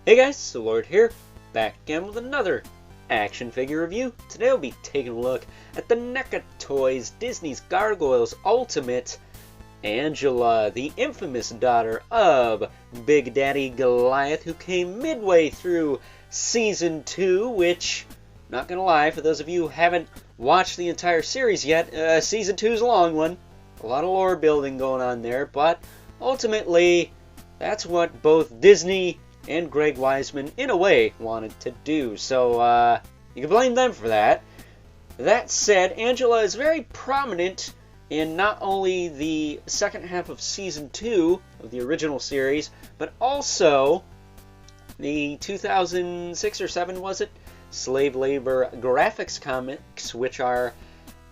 Hey guys, the Lord here, back again with another action figure review. Today we'll be taking a look at the Neca Toys Disney's Gargoyles Ultimate Angela, the infamous daughter of Big Daddy Goliath, who came midway through Season 2, which, not gonna lie, for those of you who haven't watched the entire series yet, Season 2 is a long one. A lot of lore building going on there, but ultimately, that's what both Disney and Greg Weisman, in a way, wanted to do. So, you can blame them for that. That said, Angela is very prominent in not only the second half of Season 2 of the original series, but also the 2006 or 7, was it? Slave Labor graphics comics, which are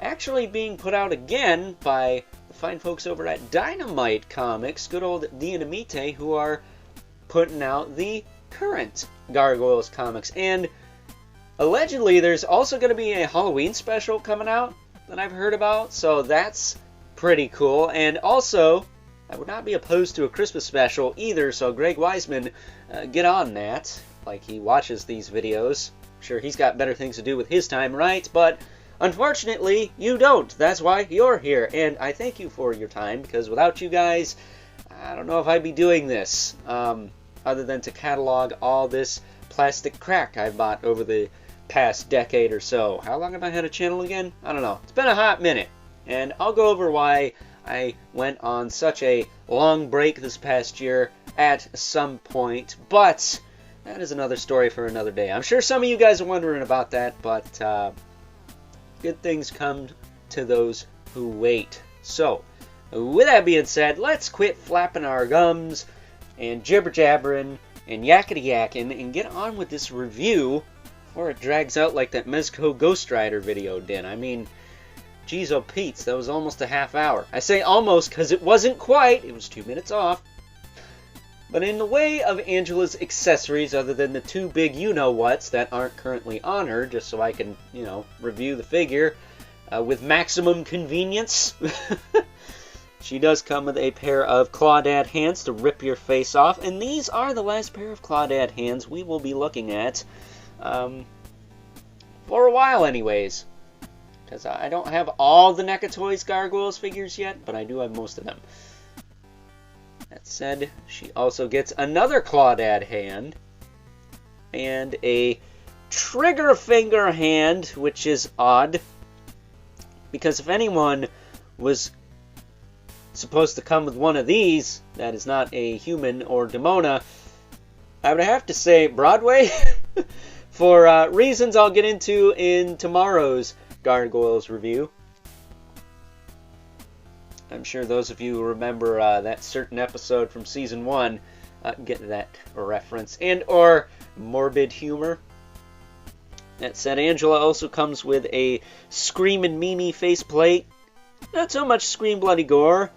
actually being put out again by the fine folks over at Dynamite Comics, good old Dinamite, who are putting out the current Gargoyles comics. And allegedly there's also going to be a Halloween special coming out that I've heard about, so that's pretty cool. And also, I would not be opposed to a Christmas special either, so Greg Weisman, get on that, like he watches these videos. I'm sure he's got better things to do with his time, right? But unfortunately, you don't. That's why you're here, and I thank you for your time, because without you guys, I don't know if I'd be doing this, other than to catalog all this plastic crack I've bought over the past decade or so. How long have I had a channel again? I don't know. It's been a hot minute, and I'll go over why I went on such a long break this past year at some point, but that is another story for another day. I'm sure some of you guys are wondering about that, but good things come to those who wait. So, with that being said, let's quit flapping our gums and jibber-jabbering and yakety-yakking and get on with this review before it drags out like that Mezco Ghost Rider video did. I mean, geez, oh Pete's, that was almost a half hour. I say almost because it wasn't quite. It was 2 minutes off. But in the way of Angela's accessories, other than the two big you-know-whats that aren't currently on her, just so I can, review the figure with maximum convenience, she does come with a pair of clawdad hands to rip your face off, and these are the last pair of clawdad hands we will be looking at for a while anyways, because I don't have all the Neca Toys Gargoyles figures yet, but I do have most of them. That said, she also gets another clawdad hand and a trigger finger hand, which is odd, because if anyone was supposed to come with one of these that is not a human or Demona, I would have to say Broadway for reasons I'll get into in tomorrow's Gargoyles review. I'm sure those of you who remember that certain episode from Season 1 get that reference and or morbid humor. That said, Angela also comes with a Screamin' Mimi faceplate. Not so much Scream Bloody Gore.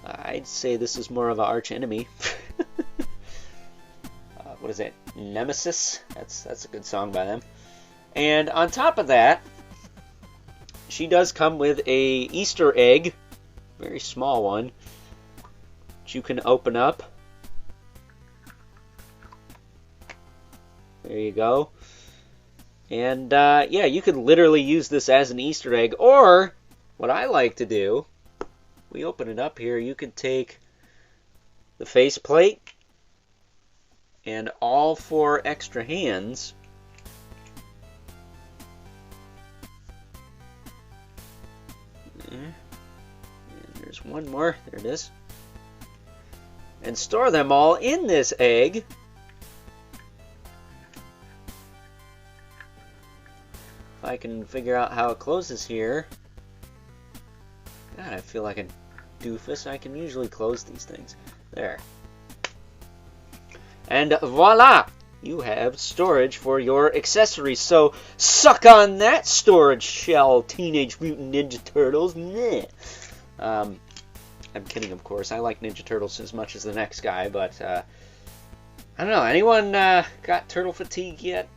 I'd say this is more of an arch enemy. What is it? Nemesis? That's a good song by them. And on top of that, she does come with a Easter egg, very small one, which you can open up. There you go. And yeah, you could literally use this as an Easter egg, or what I like to do, we open it up here, you could take the faceplate and all 4 extra hands, and there's one more, there it is, and store them all in this egg. If I can figure out how it closes here. God, I feel like a doofus. I can usually close these things. There. And voila! You have storage for your accessories. So, suck on that storage shell, Teenage Mutant Ninja Turtles. Meh. I'm kidding, of course. I like Ninja Turtles as much as the next guy, but I don't know. Anyone got turtle fatigue yet?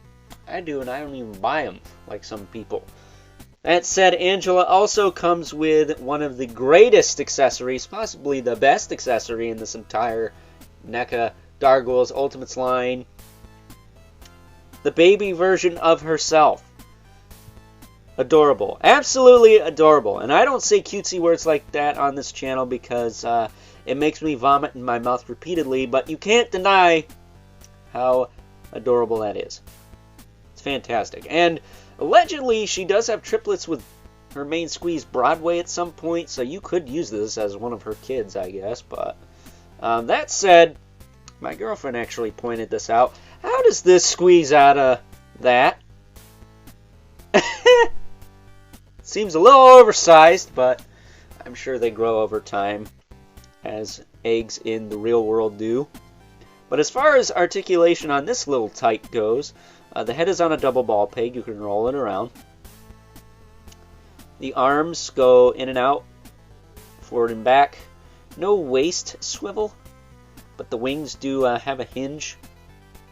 I do, and I don't even buy them like some people. That said, Angela also comes with one of the greatest accessories, possibly the best accessory in this entire Neca Gargoyles Ultimates line. The baby version of herself. Adorable. Absolutely adorable. And I don't say cutesy words like that on this channel because it makes me vomit in my mouth repeatedly, but you can't deny how adorable that is. It's fantastic. And allegedly, she does have triplets with her main squeeze Broadway at some point, so you could use this as one of her kids, I guess. But that said, my girlfriend actually pointed this out. How does this squeeze out of that? Seems a little oversized, but I'm sure they grow over time, as eggs in the real world do. But as far as articulation on this little tyke goes, the head is on a double ball peg. You can roll it around. The arms go in and out, forward and back. No waist swivel, but the wings do have a hinge.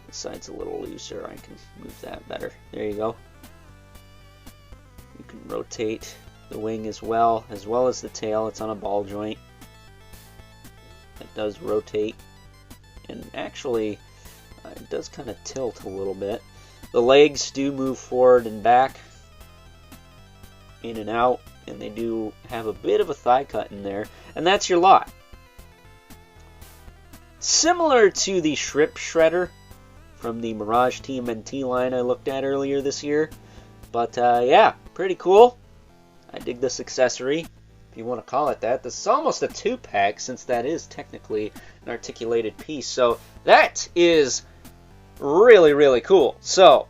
The side's a little looser. I can move that better. There you go. You can rotate the wing as well as the tail. It's on a ball joint. It does rotate. And actually, it does kind of tilt a little bit. The legs do move forward and back, in and out, and they do have a bit of a thigh cut in there. And that's your lot. Similar to the Shrimp Shredder from the Mirage TMNT line I looked at earlier this year. But yeah, pretty cool. I dig this accessory, if you want to call it that. This is almost a 2-pack, since that is technically an articulated piece. So that is really, really cool. So,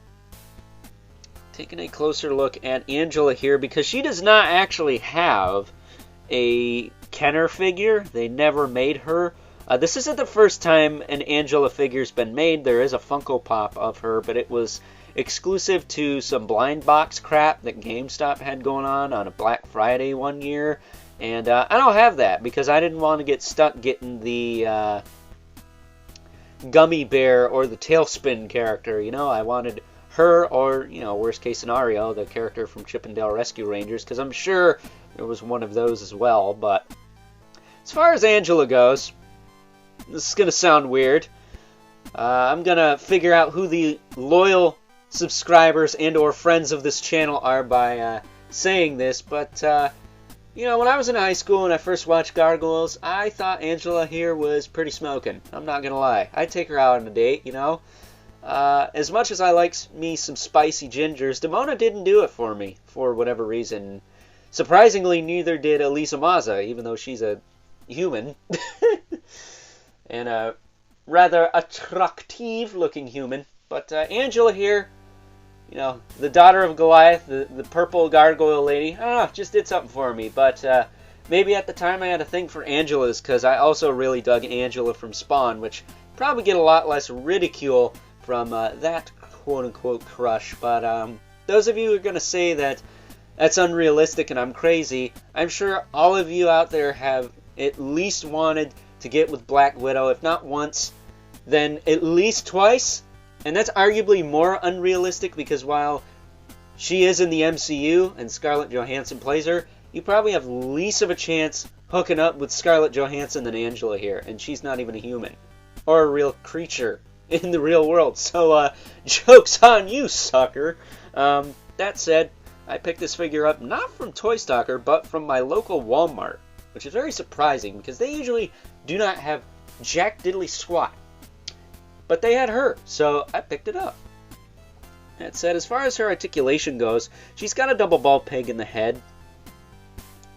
taking a closer look at Angela here, because she does not actually have a Kenner figure. They never made her. This isn't the first time an Angela figure's been made. There is a Funko Pop of her, but it was exclusive to some blind box crap that GameStop had going on a Black Friday one year. And I don't have that because I didn't want to get stuck getting the Gummy Bear or the Tailspin character. You know, I wanted her or, you know, worst case scenario, the character from Chip and Dale Rescue Rangers, because I'm sure there was one of those as well. But as far as Angela goes, this is going to sound weird. I'm going to figure out who the loyal subscribers and or friends of this channel are by saying this, but you know, when I was in high school and I first watched Gargoyles, I thought Angela here was pretty smoking. I'm not gonna lie. I'd take her out on a date, you know. As much as I like me some spicy gingers, Demona didn't do it for me for whatever reason. Surprisingly, neither did Elisa Maza, even though she's a human and a rather attractive looking human. But Angela here, you know, the daughter of Goliath, the purple gargoyle lady, I don't know, just did something for me. But maybe at the time I had a thing for Angelas, because I also really dug Angela from Spawn, which probably get a lot less ridicule from that quote-unquote crush. But those of you who are going to say that that's unrealistic and I'm crazy, I'm sure all of you out there have at least wanted to get with Black Widow, if not once, then at least twice. And that's arguably more unrealistic because while she is in the MCU and Scarlett Johansson plays her, you probably have less of a chance hooking up with Scarlett Johansson than Angela here. And she's not even a human or a real creature in the real world. So, joke's on you, sucker. That said, I picked this figure up not from Toy Stalker, but from my local Walmart, which is very surprising because they usually do not have jack diddly squat. But they had her, so I picked it up. That said, as far as her articulation goes, she's got a double ball peg in the head,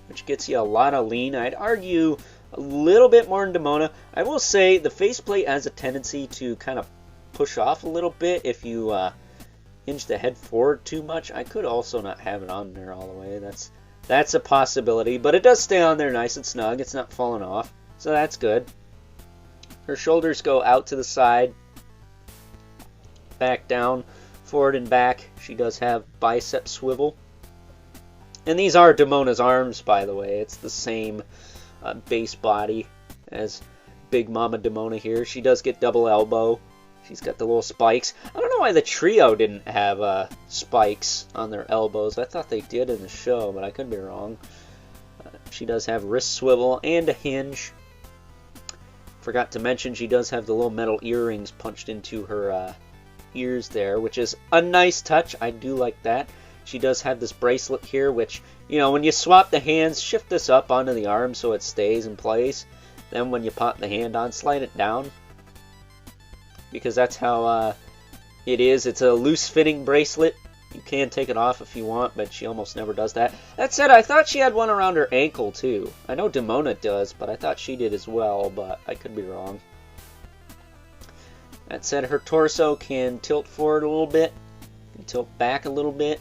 which gets you a lot of lean. I'd argue a little bit more in Demona. I will say the faceplate has a tendency to kind of push off a little bit if you hinge the head forward too much. I could also not have it on there all the way. That's a possibility, but it does stay on there nice and snug. It's not falling off, so that's good. Her shoulders go out to the side, back down, forward and back. She does have bicep swivel. And these are Demona's arms, by the way. It's the same base body as Big Mama Demona here. She does get double elbow. She's got the little spikes. I don't know why the trio didn't have spikes on their elbows. I thought they did in the show, but I could be wrong. She does have wrist swivel and a hinge. Forgot to mention she does have the little metal earrings punched into her ears there, which is a nice touch. I do like that. She does have this bracelet here, which, you know, when you swap the hands, shift this up onto the arm so it stays in place. Then when you pop the hand on, slide it down, because that's how it is. It's a loose-fitting bracelet. You can take it off if you want, but she almost never does that. That said, I thought she had one around her ankle, too. I know Demona does, but I thought she did as well, but I could be wrong. That said, her torso can tilt forward a little bit, can tilt back a little bit,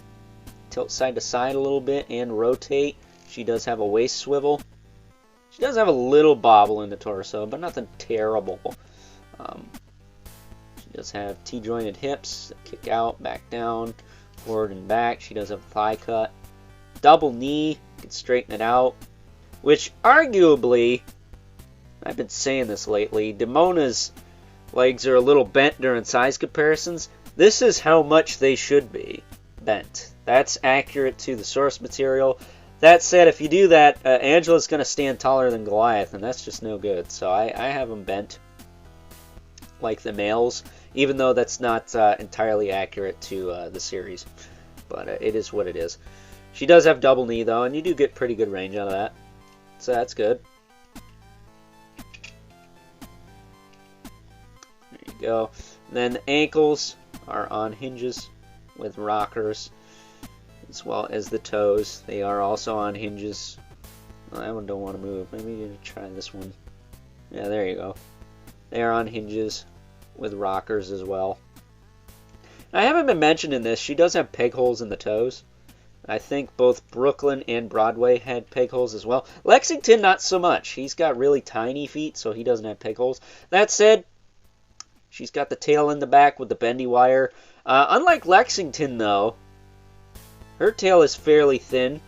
tilt side to side a little bit, and rotate. She does have a waist swivel. She does have a little bobble in the torso, but nothing terrible. She does have T-jointed hips, kick out, back down, forward and back. She does have a thigh cut. Double knee, you can straighten it out. Which, arguably, I've been saying this lately, Demona's legs are a little bent during size comparisons. This is how much they should be bent. That's accurate to the source material. That said, if you do that, Angela's going to stand taller than Goliath, and that's just no good. So I have them bent like the males, even though that's not entirely accurate to the series. But it is what it is. She does have double knee, though, and you do get pretty good range out of that. So that's good. There you go. And then the ankles are on hinges with rockers, as well as the toes. They are also on hinges. Well, that one don't want to move. Maybe you try this one. Yeah, there you go. They are on hinges with rockers as well. Now, I haven't been mentioning this. She does have peg holes in the toes. I think both Brooklyn and Broadway had peg holes as well. Lexington, not so much. He's got really tiny feet, so he doesn't have peg holes. That said, she's got the tail in the back with the bendy wire. Unlike Lexington, though, her tail is fairly thin.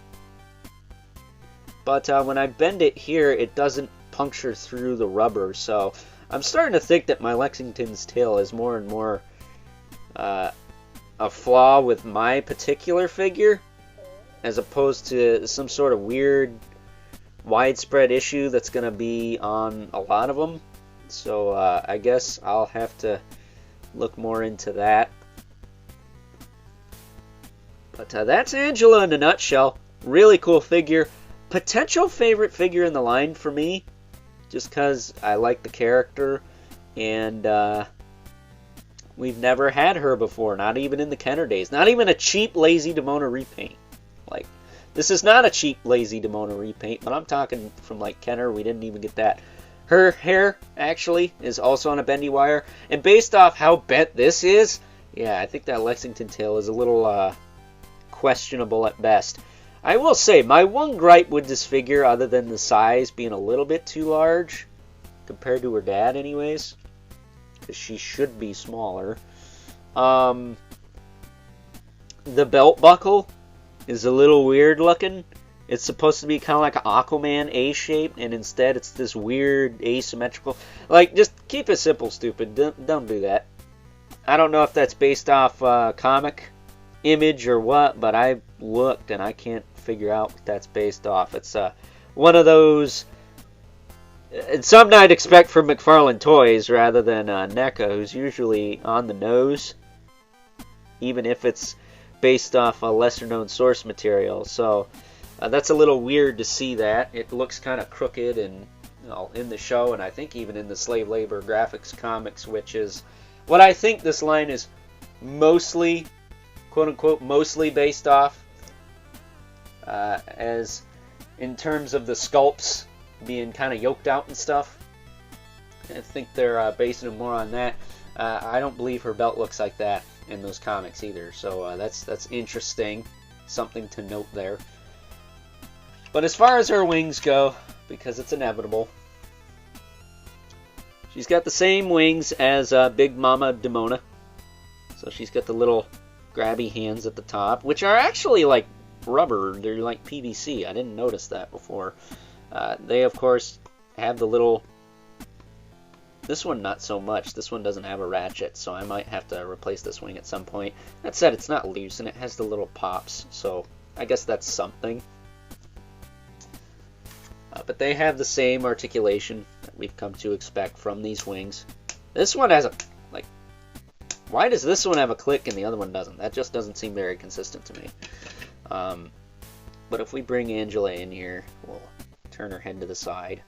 But when I bend it here, it doesn't puncture through the rubber. So I'm starting to think that my Lexington's tail is more and more a flaw with my particular figure, as opposed to some sort of weird widespread issue that's going to be on a lot of them. So I guess I'll have to look more into that. But that's Angela in a nutshell. Really cool figure. Potential favorite figure in the line for me, just because I like the character, and we've never had her before, not even in the Kenner days. Not even a cheap, lazy Demona repaint. Like, this is not a cheap, lazy Demona repaint, but I'm talking from, like, Kenner. We didn't even get that. Her hair, actually, is also on a bendy wire, and based off how bent this is, yeah, I think that Lexington tail is a little questionable at best. I will say, my one gripe with this figure, other than the size being a little bit too large, compared to her dad anyways, because she should be smaller, the belt buckle is a little weird looking. It's supposed to be kind of like an Aquaman A-shape, and instead it's this weird asymmetrical. Like, just keep it simple, stupid. Don't do that. I don't know if that's based off comic image or what, but I looked and I can't figure out what that's based off. It's one of those. It's something I'd expect from McFarlane Toys rather than NECA, who's usually on the nose, even if it's based off a lesser-known source material. So that's a little weird to see that. It looks kind of crooked and, you know, in the show, and I think even in the Slave Labor Graphics comics, which is what I think this line is mostly, quote-unquote, mostly based off, as in terms of the sculpts being kind of yoked out and stuff. I think they're basing it more on that. I don't believe her belt looks like that in those comics either, so that's interesting, something to note there. But as far as her wings go, because it's inevitable, she's got the same wings as Big Mama Demona. So she's got the little grabby hands at the top, which are actually like rubber. They're like PVC. I didn't notice that before. They, of course, have the little... This one, not so much. This one doesn't have a ratchet, so I might have to replace this wing at some point. That said, it's not loose, and it has the little pops, so I guess that's something. But they have the same articulation that we've come to expect from these wings. This one has a Why does this one have a click and the other one doesn't? That just doesn't seem very consistent to me. But if we bring Angela in here, we'll turn her head to the side.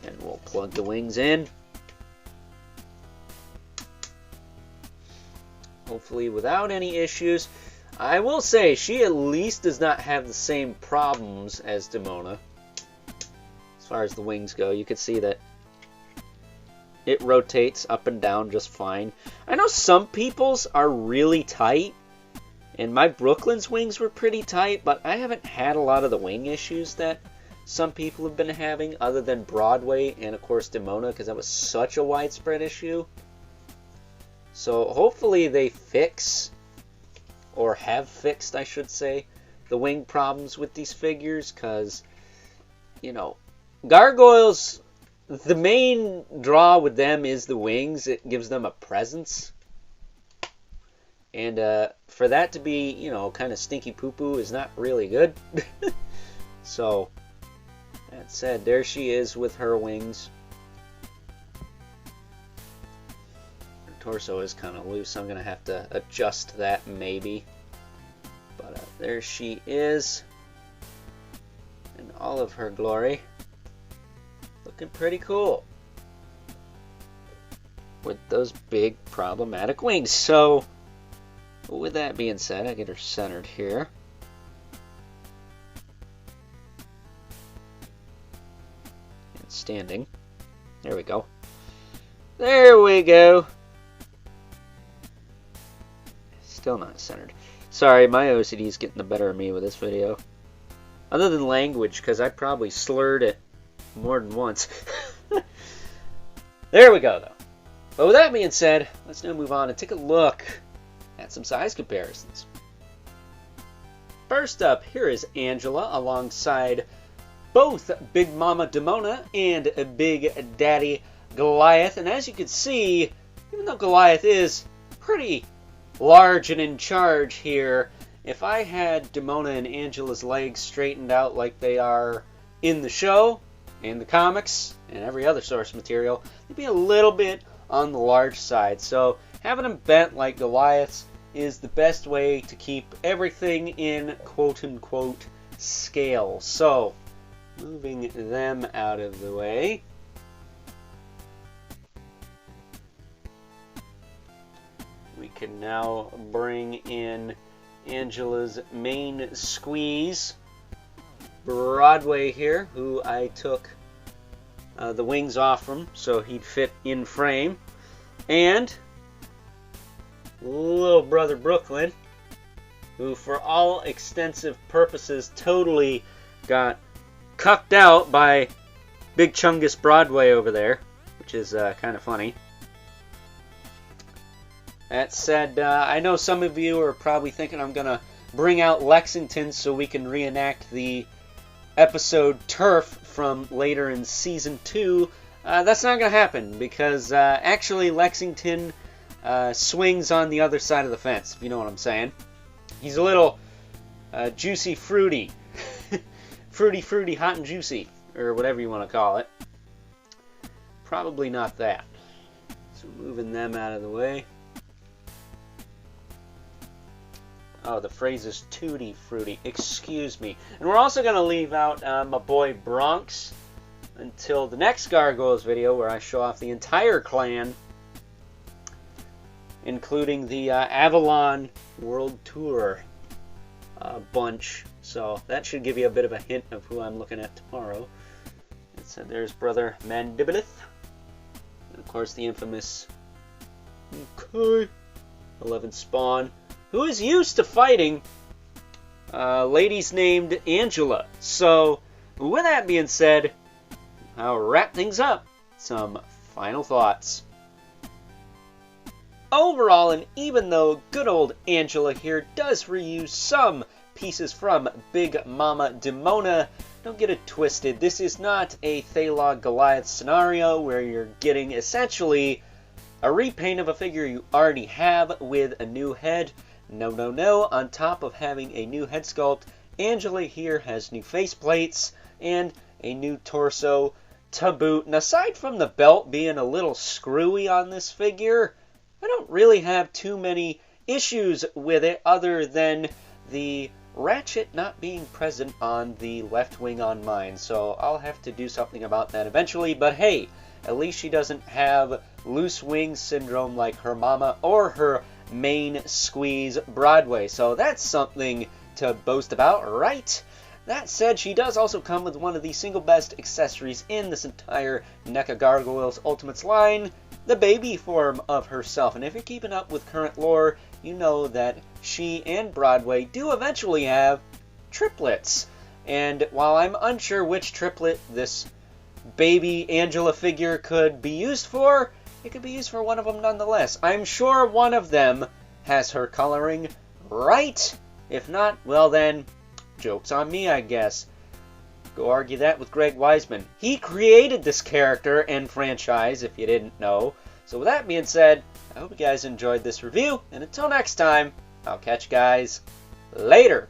And we'll plug the wings in. Hopefully without any issues. I will say, she at least does not have the same problems as Demona. As far as the wings go, you can see that it rotates up and down just fine. I know some people's are really tight, and my Brooklyn's wings were pretty tight, but I haven't had a lot of the wing issues that some people have been having, other than Broadway and, of course, Demona, because that was such a widespread issue. So hopefully they fix, or have fixed, I should say, the wing problems with these figures, because, you know, Gargoyles, the main draw with them is the wings. It gives them a presence. And for that to be, you know, kind of stinky poo-poo is not really good. So, that said, there she is with her wings. Her torso is kind of loose. I'm going to have to adjust that maybe. But there she is in all of her glory. Looking pretty cool with those big problematic wings. So with that being said, I get her centered here. And standing. There we go. There we go. Still not centered. Sorry, my OCD is getting the better of me with this video. Other than language, because I probably slurred it more than once. There we go, though. But with that being said, let's now move on and take a look at some size comparisons. First up, here is Angela alongside both Big Mama Demona and Big Daddy Goliath. And as you can see, even though Goliath is pretty large and in charge here, if I had Demona and Angela's legs straightened out like they are in the show, in the comics, and every other source material, they'd be a little bit on the large side. So having them bent like Goliath's is the best way to keep everything in quote-unquote scale. So, moving them out of the way. We can now bring in Angela's main squeeze, Broadway here, who I took the wings off from so he'd fit in frame, and little brother Brooklyn, who for all extensive purposes totally got cucked out by Big Chungus Broadway over there, which is kind of funny. That said, I know some of you are probably thinking I'm going to bring out Lexington so we can reenact the episode Turf from later in Season 2. That's not going to happen, because actually Lexington swings on the other side of the fence, if you know what I'm saying. He's a little juicy fruity. fruity, hot and juicy, or whatever you want to call it. Probably not that. So moving them out of the way. Oh, the phrase is tutti fruity. Excuse me. And we're also going to leave out my boy Bronx until the next Gargoyles video, where I show off the entire clan, including the Avalon World Tour bunch. So that should give you a bit of a hint of who I'm looking at tomorrow. And so there's Brother Mandibilith. And of course the infamous 11 Spawn, who is used to fighting ladies named Angela. So, with that being said, I'll wrap things up. Some final thoughts. Overall, and even though good old Angela here does reuse some pieces from Big Mama Demona, don't get it twisted. This is not a Thalog Goliath scenario where you're getting essentially a repaint of a figure you already have with a new head. No. On top of having a new head sculpt, Angela here has new faceplates and a new torso to boot. And aside from the belt being a little screwy on this figure, I don't really have too many issues with it other than the Ratchet not being present on the left wing on mine, so I'll have to do something about that eventually. But hey, at least she doesn't have loose wing syndrome like her mama or her main squeeze Broadway, so that's something to boast about, right? That said, she does also come with one of the single best accessories in this entire NECA Gargoyles Ultimates line, the baby form of herself. And if you're keeping up with current lore, you know that she and Broadway do eventually have triplets. And while I'm unsure which triplet this baby Angela figure could be used for, it could be used for one of them nonetheless. I'm sure one of them has her coloring, right? If not, well then, joke's on me, I guess. Go argue that with Greg Weisman. He created this character and franchise, if you didn't know. So with that being said, I hope you guys enjoyed this review, and until next time, I'll catch you guys later.